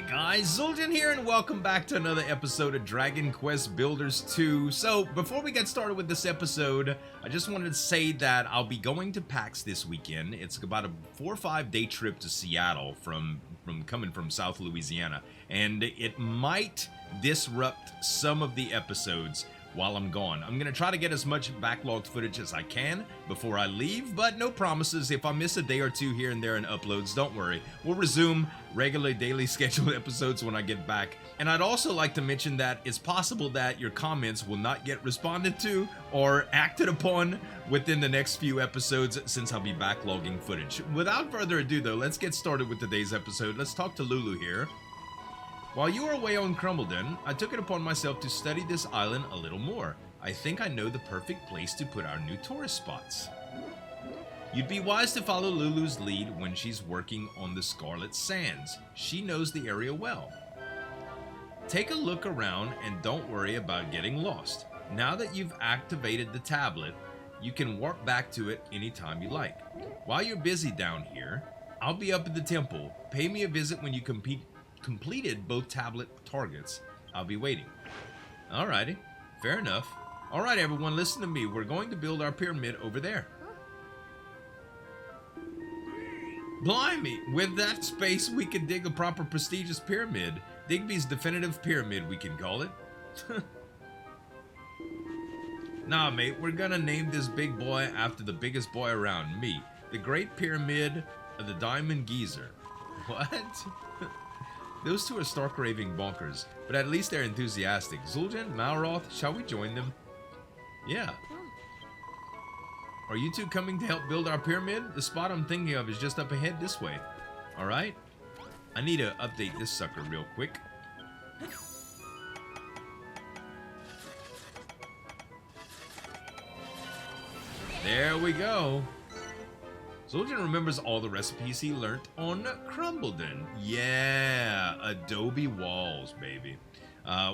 guys, Zueljin here, and welcome back to another episode of Dragon Quest Builders 2. So, before we get started with this episode, I just wanted to say that I'll be going to PAX this weekend. It's about a 4 or 5 day trip to Seattle from coming from South Louisiana, and it might disrupt some of the episodes while I'm gone. I'm gonna try to get as much backlogged footage as I can before I leave, but no promises. If I miss a day or two here and there in uploads, don't worry. We'll resume regular daily scheduled episodes when I get back. And I'd also like to mention that it's possible that your comments will not get responded to or acted upon within the next few episodes since I'll be backlogging footage. Without further ado though, let's get started with today's episode. Let's talk to Lulu here. While you were away on Crumbledon, I took it upon myself to study this island a little more. I think I know the perfect place to put our new tourist spots. You'd be wise to follow Lulu's lead when she's working on the Scarlet Sands. She knows the area well. Take a look around and don't worry about getting lost. Now that you've activated the tablet, you can warp back to it anytime you like. While you're busy down here, I'll be up at the temple. Pay me a visit when you completed both tablet targets. I'll be waiting. Alrighty, fair enough. Alright everyone, listen to me. We're going to build our pyramid over there. Blimey, with that space we can dig a proper prestigious pyramid. Digby's definitive pyramid, we can call it. Nah mate, we're gonna name this big boy after the biggest boy around, me. The Great Pyramid of the Diamond Geyser. What? Those two are stark raving bonkers, but at least they're enthusiastic. Zueljin, Malroth, shall we join them? Yeah. Are you two coming to help build our pyramid? The spot I'm thinking of is just up ahead this way. Alright. I need to update this sucker real quick. There we go. Zueljin remembers all the recipes he learnt on Crumbledon. Yeah, adobe walls, baby.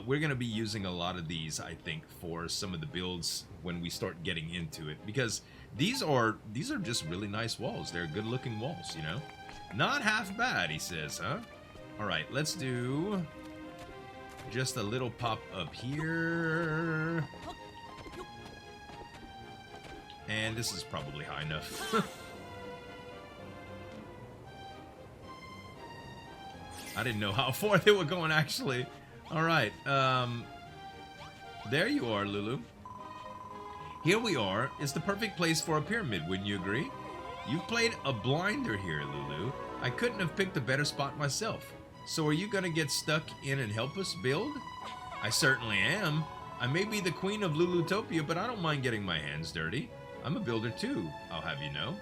We're going to be using a lot of these, I think, for some of the builds when we start getting into it. Because these are just really nice walls. They're good-looking walls, you know? Not half bad, he says, huh? Alright, let's do just a little pop up here. And this is probably high enough. I didn't know how far they were going, actually. Alright, there you are, Lulu. Here we are. It's the perfect place for a pyramid, wouldn't you agree? You've played a blinder here, Lulu. I couldn't have picked a better spot myself. So are you gonna get stuck in and help us build? I certainly am. I may be the queen of Lulutopia, but I don't mind getting my hands dirty. I'm a builder too, I'll have you know.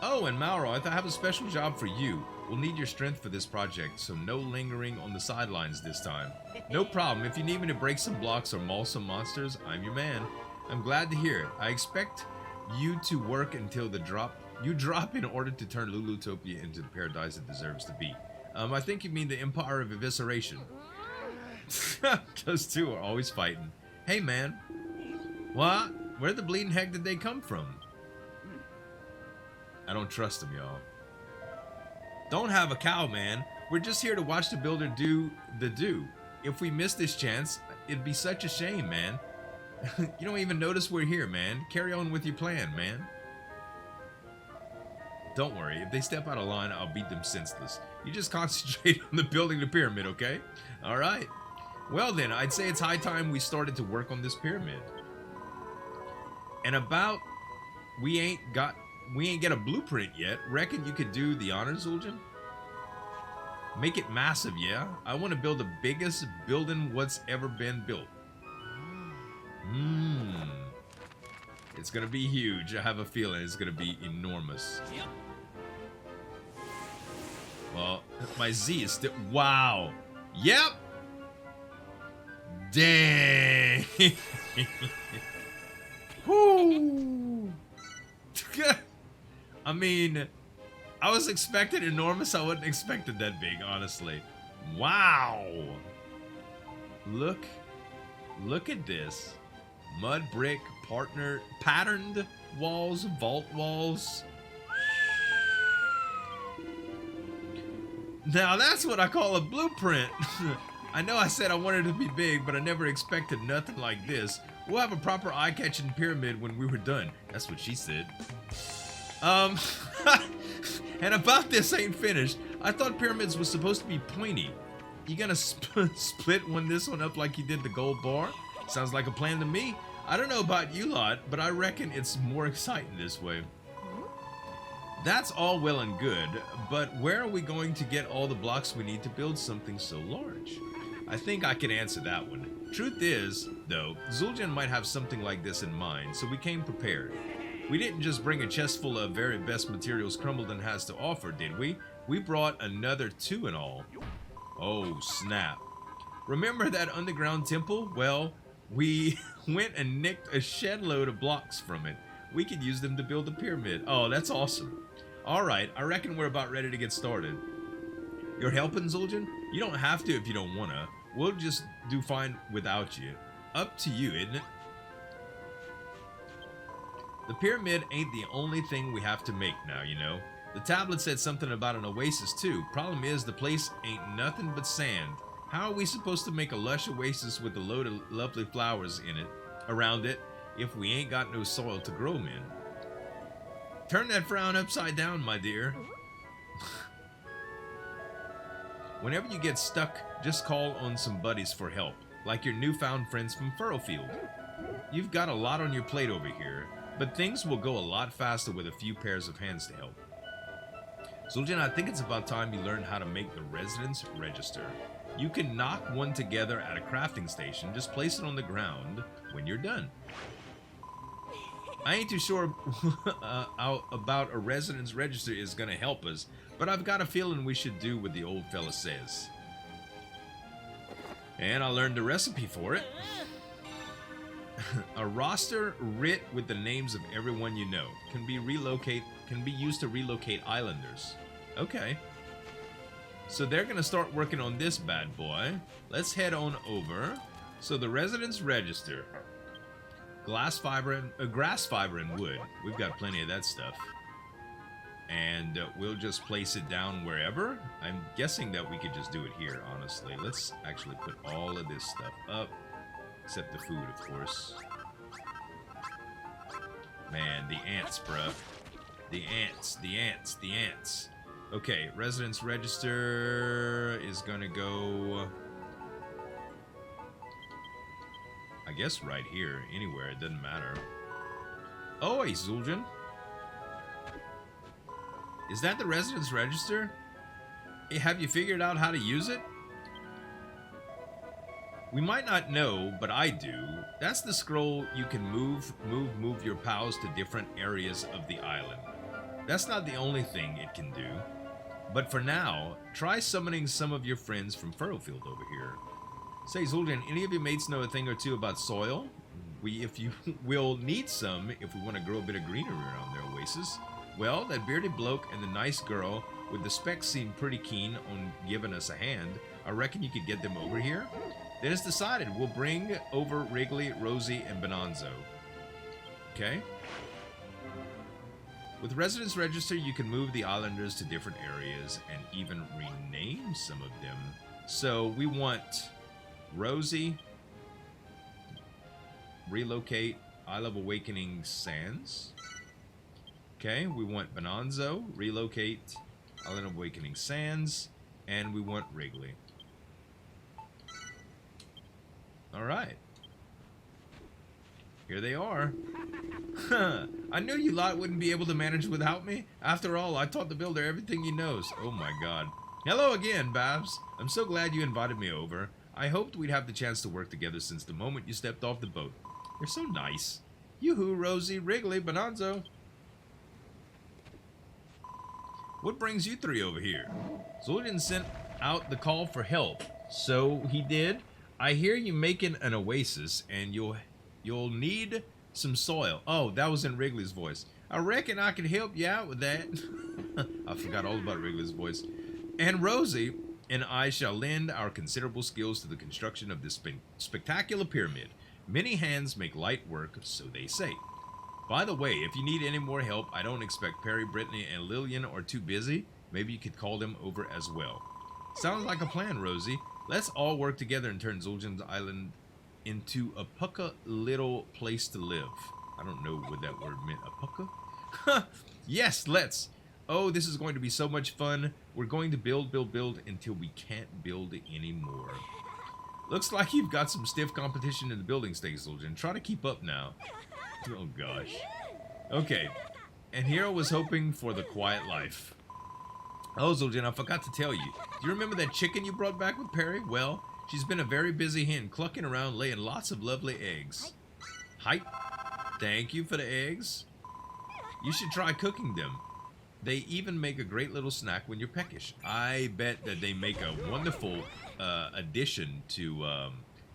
Oh, and Malroth, I have a special job for you. We'll need your strength for this project, so no lingering on the sidelines this time. No problem. If you need me to break some blocks or maul some monsters, I'm your man. I'm glad to hear it. I expect you to work until you drop in order to turn Lulutopia into the paradise it deserves to be. I think you mean the Empire of Evisceration. Those two are always fighting. Hey, man. What? Where the bleeding heck did they come from? I don't trust them, y'all. Don't have a cow, man. We're just here to watch the builder do the do. If we miss this chance, it'd be such a shame, man. You don't even notice we're here, man. Carry on with your plan, man. Don't worry. If they step out of line, I'll beat them senseless. You just concentrate on the building the pyramid, okay? All right. Well then, I'd say it's high time we started to work on this pyramid. And about we ain't get a blueprint yet. Reckon you could do the honors, Zueljin? Make it massive, yeah? I want to build the biggest building what's ever been built. It's gonna be huge. I have a feeling it's gonna be enormous. Well, my Z is still... Wow. Yep. Dang. Whoo. I mean, I was expecting enormous. I wasn't expecting that big, honestly. Wow. Look at this. Mud brick, patterned walls, vault walls. Now that's what I call a blueprint. I know I said I wanted it to be big, but I never expected nothing like this. We'll have a proper eye-catching pyramid when we were done. That's what she said. And about this ain't finished. I thought pyramids was supposed to be pointy. You gonna split this one up like you did the gold bar? Sounds like a plan to me. I don't know about you lot, but I reckon it's more exciting this way. That's all well and good, but where are we going to get all the blocks we need to build something so large? I think I can answer that one. Truth is, though, Zueljin might have something like this in mind, so we came prepared. We didn't just bring a chest full of very best materials Crumbledon has to offer, did we? We brought another 2 in all. Oh, snap. Remember that underground temple? Well, we went and nicked a shed load of blocks from it. We could use them to build the pyramid. Oh, that's awesome. Alright, I reckon we're about ready to get started. You're helping, Zueljin? You don't have to if you don't wanna. We'll just do fine without you. Up to you, isn't it? The pyramid ain't the only thing we have to make now, you know. The tablet said something about an oasis too. Problem is, the place ain't nothing but sand. How are we supposed to make a lush oasis with a load of lovely flowers in it, around it, if we ain't got no soil to grow them in? Turn that frown upside down, my dear. Whenever you get stuck, just call on some buddies for help, like your newfound friends from Furrowfield. You've got a lot on your plate over here, but things will go a lot faster with a few pairs of hands to help. Zueljin, I think it's about time you learn how to make the residence register. You can knock one together at a crafting station, just place it on the ground when you're done. I ain't too sure about a residence register is going to help us, but I've got a feeling we should do what the old fella says. And I learned the recipe for it. A roster writ with the names of everyone you know can be used to relocate islanders. Okay. So they're going to start working on this bad boy. Let's head on over. So the residence register. Grass fiber and wood. We've got plenty of that stuff. And we'll just place it down wherever. I'm guessing that we could just do it here, honestly. Let's actually put all of this stuff up. Except the food, of course. Man, the ants, bruh. The ants, the ants, the ants. Okay, residence register is gonna go... I guess right here. Anywhere, it doesn't matter. Oh, hey, Zueljin. Is that the residence register? Hey, have you figured out how to use it? We might not know, but I do. That's the scroll you can move your pals to different areas of the island. That's not the only thing it can do. But for now, try summoning some of your friends from Furrowfield over here. Say, Zueljin, any of your mates know a thing or two about soil? We'll need some if we want to grow a bit of greenery around their oasis. Well, that bearded bloke and the nice girl with the specs seem pretty keen on giving us a hand. I reckon you could get them over here. Then it's decided. We'll bring over Wrigley, Rosie, and Bonanzo. Okay? With Residence Register, you can move the islanders to different areas and even rename some of them. So we want Rosie, relocate Isle of Awakening Sands. Okay, we want Bonanzo, relocate Island of Awakening Sands, and we want Wrigley. Alright. Here they are. I knew you lot wouldn't be able to manage without me. After all, I taught the builder everything he knows. Oh my god. Hello again, Babs. I'm so glad you invited me over. I hoped we'd have the chance to work together since the moment you stepped off the boat. You're so nice. Yoo-hoo, Rosie, Wrigley, Bonanzo. What brings you three over here? Zueljin sent out the call for help. So he did. I hear you making an oasis, and you'll need some soil. Oh, that was in Wrigley's voice. I reckon I can help you out with that. I forgot all about Wrigley's voice. And Rosie and I shall lend our considerable skills to the construction of this spectacular pyramid. Many hands make light work, so they say. By the way, if you need any more help, I don't expect Perry, Brittany, and Lillian are too busy. Maybe you could call them over as well. Sounds like a plan, Rosie. Let's all work together and turn Zueljin's island into a pucka little place to live. I don't know what that word meant. A pucka? Yes, let's. Oh, this is going to be so much fun. We're going to build, build, build until we can't build anymore. Looks like you've got some stiff competition in the building stage, Zueljin. Try to keep up now. Oh, gosh. Okay. And Hero was hoping for the quiet life. Oh, Zueljin, I forgot to tell you. Do you remember that chicken you brought back with Perry? Well, she's been a very busy hen, clucking around, laying lots of lovely eggs. Hi. Thank you for the eggs. You should try cooking them. They even make a great little snack when you're peckish. I bet that they make a wonderful addition to,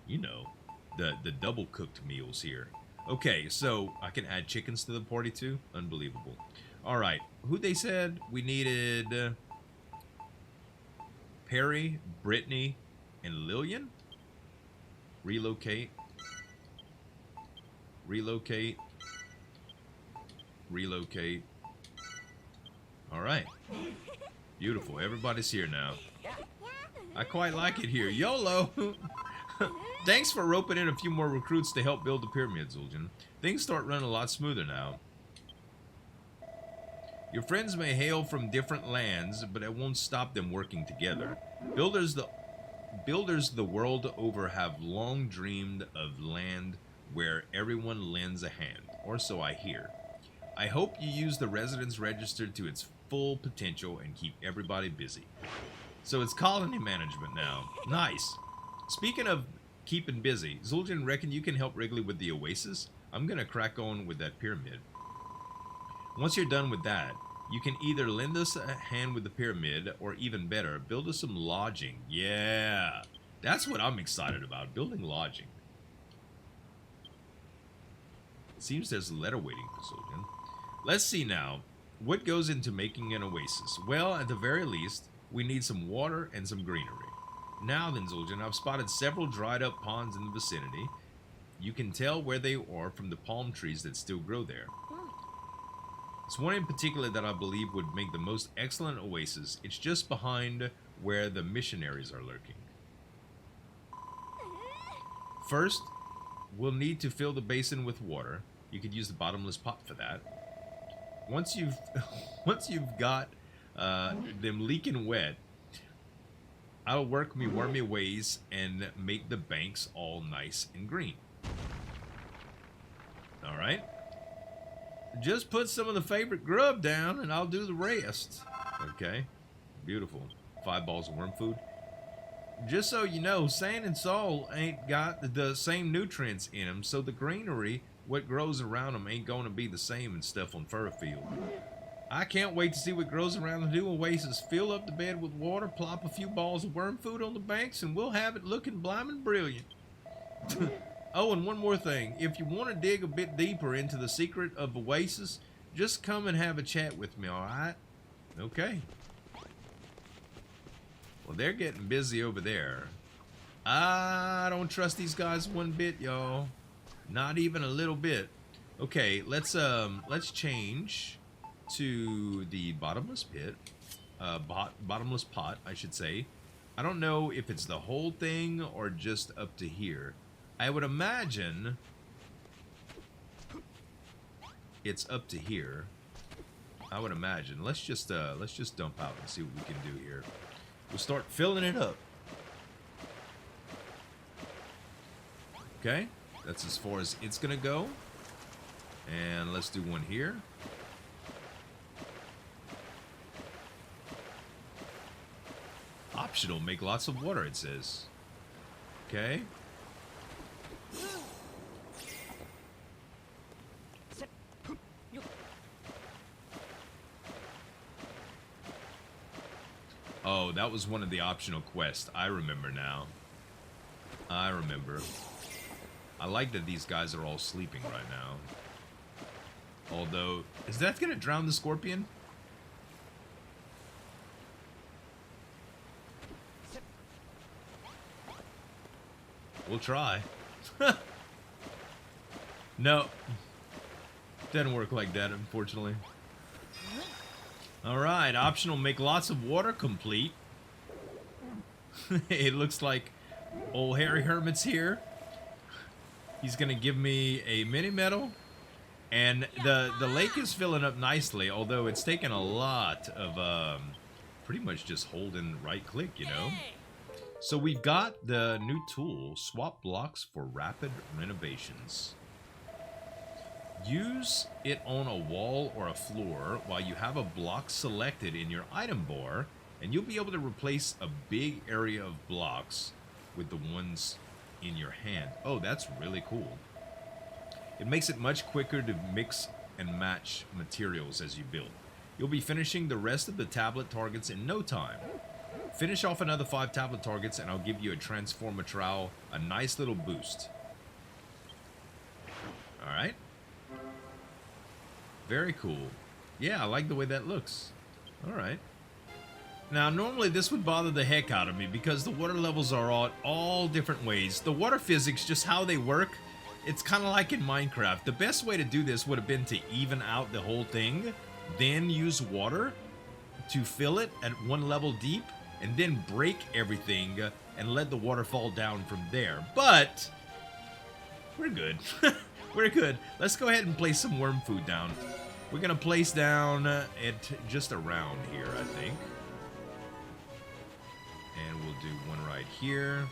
you know, the double-cooked meals here. Okay, so I can add chickens to the party too? Unbelievable. All right, who they said we needed? Perry, Brittany, and Lillian? Relocate. Relocate. Relocate. All right. Beautiful. Everybody's here now. I quite like it here. YOLO! Thanks for roping in a few more recruits to help build the pyramid, Zueljin. Things start running a lot smoother now. Your friends may hail from different lands, but it won't stop them working together. Builders the world over have long dreamed of land where everyone lends a hand, or so I hear. I hope you use the residence register to its full potential and keep everybody busy. So it's colony management now. Nice. Speaking of keeping busy, Zueljin, reckon you can help Wrigley with the Oasis? I'm gonna crack on with that pyramid. Once you're done with that, you can either lend us a hand with the pyramid, or even better, build us some lodging. Yeah, that's what I'm excited about, building lodging. It seems there's a letter waiting for Zueljin. Let's see now. What goes into making an oasis? Well, at the very least, we need some water and some greenery. Now then, Zueljin, I've spotted several dried up ponds in the vicinity. You can tell where they are from the palm trees that still grow there. It's one in particular that I believe would make the most excellent oasis. It's just behind where the missionaries are lurking. First, we'll need to fill the basin with water. You could use the bottomless pot for that. Once you've got them leaking wet, I'll work me wormy ways and make the banks all nice and green. All right. Just put some of the favorite grub down and I'll do the rest. Okay. Beautiful. 5 balls of worm food. Just so you know, sand and soil ain't got the same nutrients in them, so the greenery, what grows around them, ain't going to be the same and stuff on Furfield. I can't wait to see what grows around the new oasis. Fill up the bed with water, plop a few balls of worm food on the banks, and we'll have it looking blimmin' brilliant. Oh, and one more thing. If you want to dig a bit deeper into the secret of Oasis, just come and have a chat with me, alright? Okay. Well, they're getting busy over there. I don't trust these guys one bit, y'all. Not even a little bit. Okay, let's change to the bottomless pit. Bottomless pot, I should say. I don't know if it's the whole thing or just up to here. I would imagine it's up to here. I would imagine. Let's just dump out and see what we can do here. We'll start filling it up. Okay, that's as far as it's gonna go. And let's do one here. Optional, make lots of water, it says. Okay. Oh, that was one of the optional quests. I remember now. I remember. I like that these guys are all sleeping right now. Although, is that gonna drown the scorpion? We'll try. No. Doesn't work like that, unfortunately. Alright, optional make lots of water complete. It looks like old Harry Hermit's here. He's gonna give me a mini medal. And the lake is filling up nicely, although it's taken a lot of pretty much just holding right click, you know. So we've got the new tool, swap blocks for rapid renovations. Use it on a wall or a floor while you have a block selected in your item bar, and you'll be able to replace a big area of blocks with the ones in your hand. Oh, that's really cool. It makes it much quicker to mix and match materials as you build. You'll be finishing the rest of the tablet targets in no time. Finish off another 5 tablet targets and I'll give you a transformer trowel, a nice little boost. Alright. Very cool. Yeah, I like the way that looks. Alright. Now, normally this would bother the heck out of me because the water levels are all different ways. The water physics, just how they work, it's kind of like in Minecraft. The best way to do this would have been to even out the whole thing, then use water to fill it at one level deep, and then break everything and let the water fall down from there. But we're good. We're good. Let's go ahead and place some worm food down. We're gonna place down it just around here, I think. And we'll do one right here.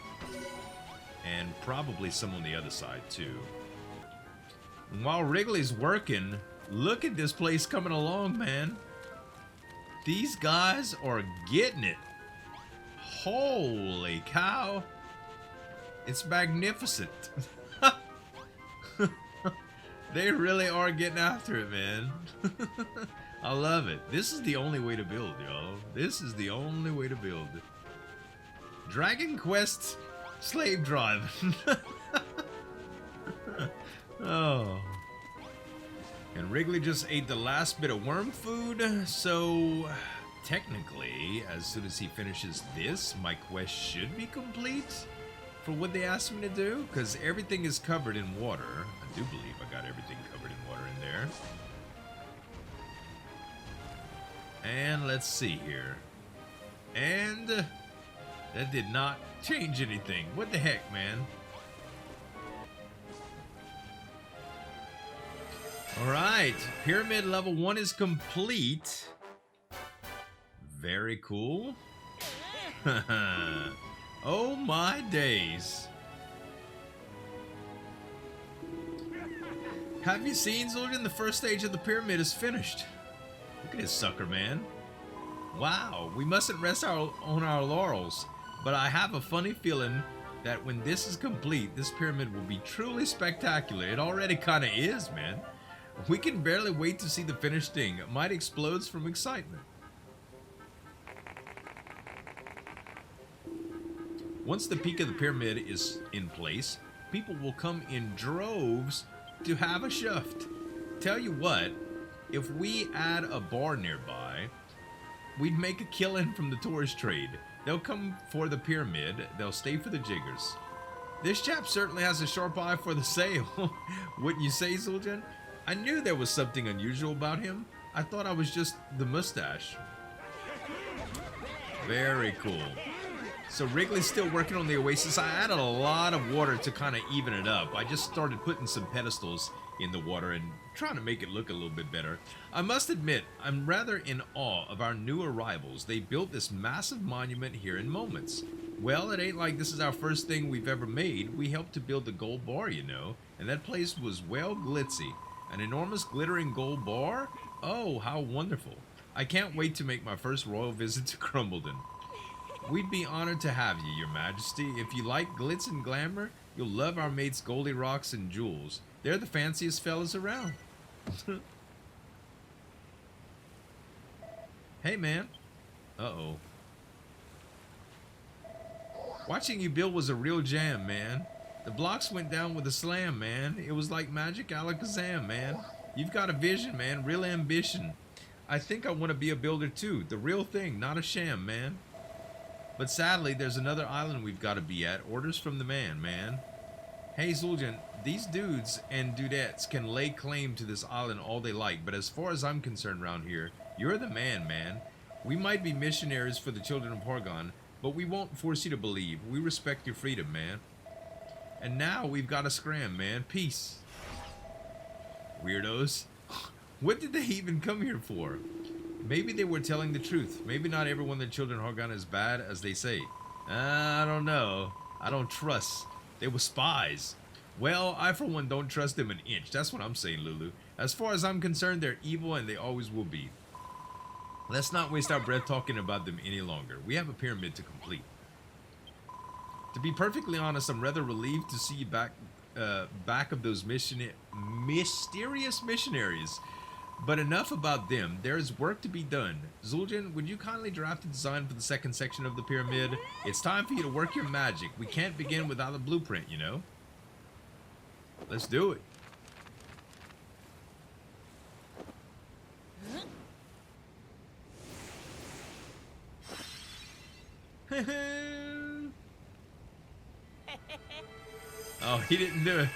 And probably some on the other side, too. And while Wrigley's working, look at this place coming along, man. These guys are getting it. Holy cow. It's magnificent. They really are getting after it, man. I love it. This is the only way to build, y'all. This is the only way to build. Dragon Quest slave driving. Oh. And Wrigley just ate the last bit of worm food, so technically, as soon as he finishes this, my quest should be complete for what they asked me to do, because everything is covered in water. I do believe I got everything covered in water in there. And let's see here. And that did not change anything. What the heck, man? Alright, pyramid level 1 is complete. Very cool. Oh my days. Have you seen, Zueljin? The first stage of the pyramid is finished. Look at this sucker, man. Wow, we mustn't rest on our laurels. But I have a funny feeling that when this is complete, this pyramid will be truly spectacular. It already kind of is, man. We can barely wait to see the finished thing. It might explode from excitement. Once the peak of the pyramid is in place, people will come in droves to have a shift. Tell you what, if we add a bar nearby, we'd make a killing from the tourist trade. They'll come for the pyramid, they'll stay for the jiggers. This chap certainly has a sharp eye for the sale. Wouldn't you say, Zueljin? I knew there was something unusual about him. I thought I was just the mustache. Very cool. So Wrigley's still working on the Oasis. I added a lot of water to kind of even it up. I just started putting some pedestals in the water and trying to make it look a little bit better. I must admit, I'm rather in awe of our new arrivals. They built this massive monument here in moments. Well, it ain't like this is our first thing we've ever made. We helped to build the gold bar, you know, and that place was well glitzy. An enormous glittering gold bar? Oh, how wonderful. I can't wait to make my first royal visit to Crumbledon. We'd be honored to have you, Your Majesty. If you like glitz and glamour, you'll love our mates Goldie Rocks and Jules. They're the fanciest fellas around. Hey, man. Uh-oh. Watching you build was a real jam, man. The blocks went down with a slam, man. It was like magic alakazam, man. You've got a vision, man. Real ambition. I think I want to be a builder, too. The real thing, not a sham, man. But sadly, there's another island we've got to be at. Orders from the man. Hey, Zueljin, these dudes and dudettes can lay claim to this island all they like, but as far as I'm concerned around here, you're the man. We might be missionaries for the children of Horgon, But we won't force you to believe. We respect your freedom, man. And now we've got to scram, man. Peace. Weirdos. What did they even come here for? Maybe they were telling the truth. Maybe not everyone that killed in Hargon is bad, as they say. I don't know. I don't trust. They were spies. Well, I for one don't trust them an inch. That's what I'm saying, Lulu. As far as I'm concerned, they're evil and they always will be. Let's not waste our breath talking about them any longer. We have a pyramid to complete. To be perfectly honest, I'm rather relieved to see you back of those mysterious missionaries. But enough about them. There's work to be done. Zueljin, would you kindly draft a design for the second section of the pyramid? It's time for you to work your magic. We can't begin without a blueprint, you know? Let's do it. Oh, he didn't do it.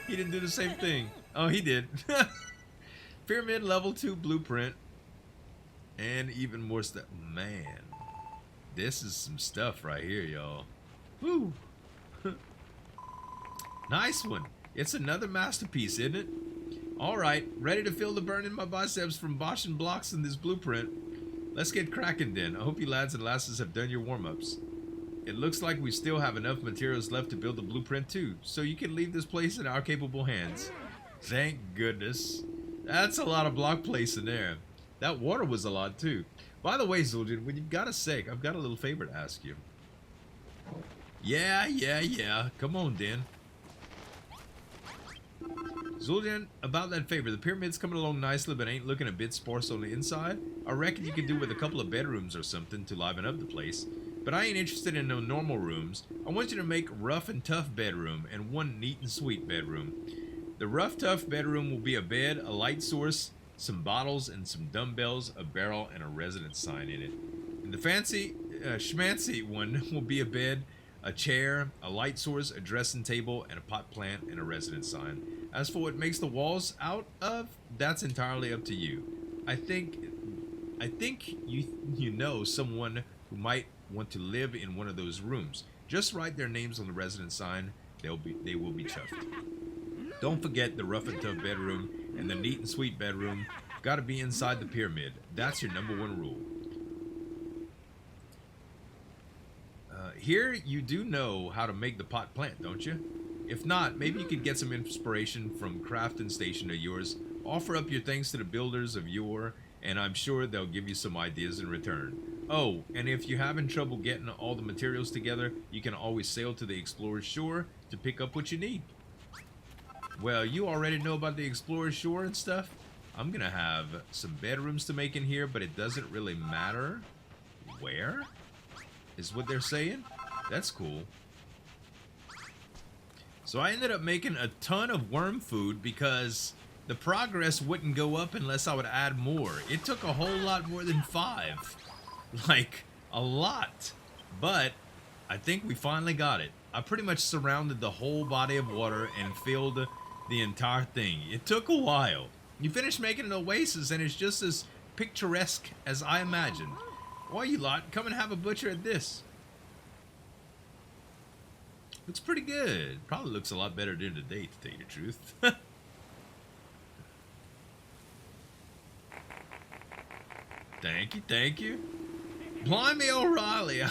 He didn't do the same thing. Oh, he did. Pyramid level 2 blueprint. And even more stuff. Man. This is some stuff right here, y'all. Woo. Nice one. It's another masterpiece, isn't it? Alright, ready to feel the burn in my biceps from boshing blocks in this blueprint. Let's get cracking then. I hope you lads and lasses have done your warm-ups. It looks like we still have enough materials left to build the blueprint too, so you can leave this place in our capable hands. Thank goodness. That's a lot of block placing there. That water was a lot too. By the way, Zueljin, when you've got a sec, I've got a little favor to ask you. Yeah. Come on, then. Zueljin, about that favor, the pyramid's coming along nicely but ain't looking a bit sparse on the inside. I reckon you could do with a couple of bedrooms or something to liven up the place. But I ain't interested in no normal rooms. I want you to make rough and tough bedroom and one neat and sweet bedroom. The rough tough bedroom will be a bed, a light source, some bottles and some dumbbells, a barrel, and a residence sign in it. And the fancy, schmancy one will be a bed, a chair, a light source, a dressing table, and a pot plant and a residence sign. As for what makes the walls out of, that's entirely up to you. I think you know someone who might want to live in one of those rooms. Just write their names on the residence sign. They will be chuffed. Don't forget the rough and tough bedroom and the neat and sweet bedroom. Got to be inside the pyramid. That's your #1 rule. Here you do know how to make the pot plant, don't you? If not, maybe you could get some inspiration from crafting station of yours. Offer up your thanks to the builders of yore, and I'm sure they'll give you some ideas in return. Oh, and if you're having trouble getting all the materials together, you can always sail to the Explorer's Shore to pick up what you need. Well, you already know about the Explorer's Shore and stuff. I'm gonna have some bedrooms to make in here, but it doesn't really matter where, is what they're saying. That's cool. So I ended up making a ton of worm food because the progress wouldn't go up unless I would add more. It took a whole lot more than 5. Like, a lot. But I think we finally got it. I pretty much surrounded the whole body of water and filled the entire thing. It took a while. You finish making an oasis and it's just as picturesque as I imagined. Why, you lot, come and have a butcher at this. Looks pretty good. Probably looks a lot better during the day, to tell you the truth. Thank you. Blimey O'Reilly,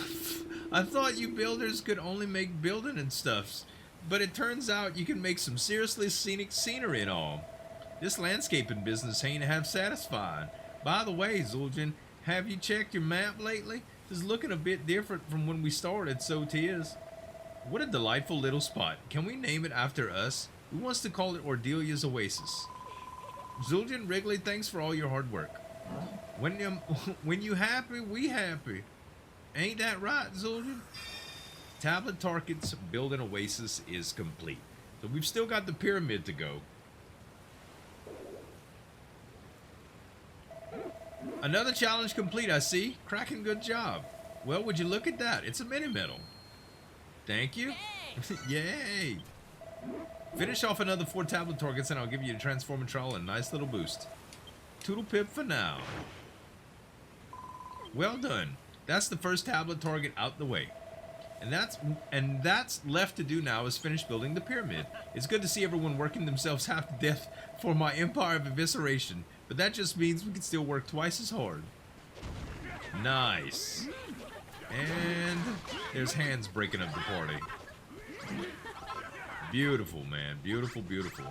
I thought you builders could only make building and stuffs, but it turns out you can make some seriously scenic scenery and all. This landscaping business ain't half satisfying. By the way, Zueljin, have you checked your map lately? It's looking a bit different from when we started, so 'tis. What a delightful little spot. Can we name it after us? Who wants to call it Ordelia's Oasis? Zueljin Wrigley, thanks for all your hard work. When you happy, we happy. Ain't that right, Zueljin? Tablet Target's building Oasis is complete. So we've still got the pyramid to go. Another challenge complete, I see. Cracking good job. Well, would you look at that? It's a mini medal. Thank you. Yay. Finish off another 4 tablet targets and I'll give you a transforming trial and a nice little boost. Toodle pip for now. Well done. that's the first tablet target out the way. And that's left to do now is finish building the pyramid. It's good to see everyone working themselves half to death for my empire of evisceration, but that just means we can still work twice as hard. Nice. And there's hands breaking up the party. Beautiful, man. Beautiful, beautiful.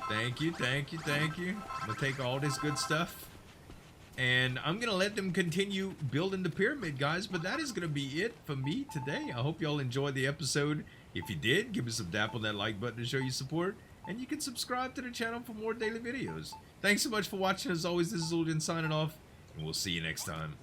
Thank you, thank you, thank you. I'm gonna take all this good stuff, and I'm gonna let them continue building the pyramid, guys. But that is gonna be it for me today. I hope y'all enjoyed the episode. If you did, give me some dap on that like button to show your support, and you can subscribe to the channel for more daily videos. Thanks so much for watching. As always, this is Zueljin signing off, and we'll see you next time.